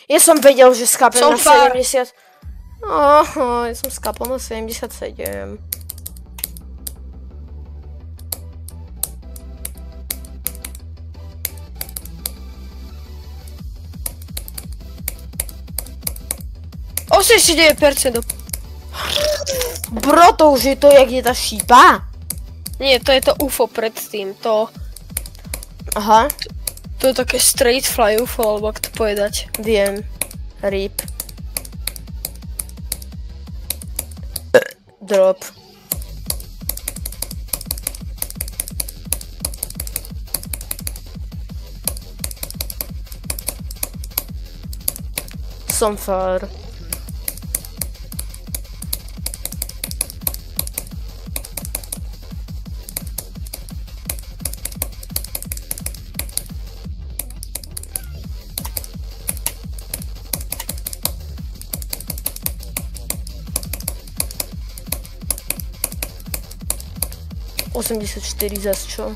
Ja som vedel, že skápem Som na far. 70. Oho, ja som skápal na 77. %. Bro, to už je to, jak je tá šípa? Nie, to je to UFO predtým, to Aha, je také straight fly UFO, alebo ak to povedať. viem. RIP. Drop. Som far. ...84 zas čo?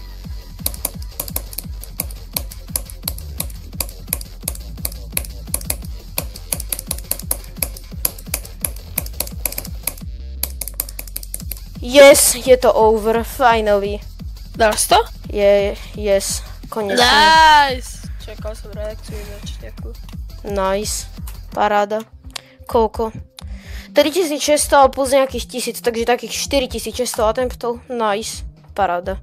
Yes, je to over, finally. Dal si to? Yes, konečne. Nice! Čakal som reakciu ináč nejakú. Nice, paráda. Koľko? 3600 plus nejakých 1000, takže takých 4600 attemptov. Nice, paráda.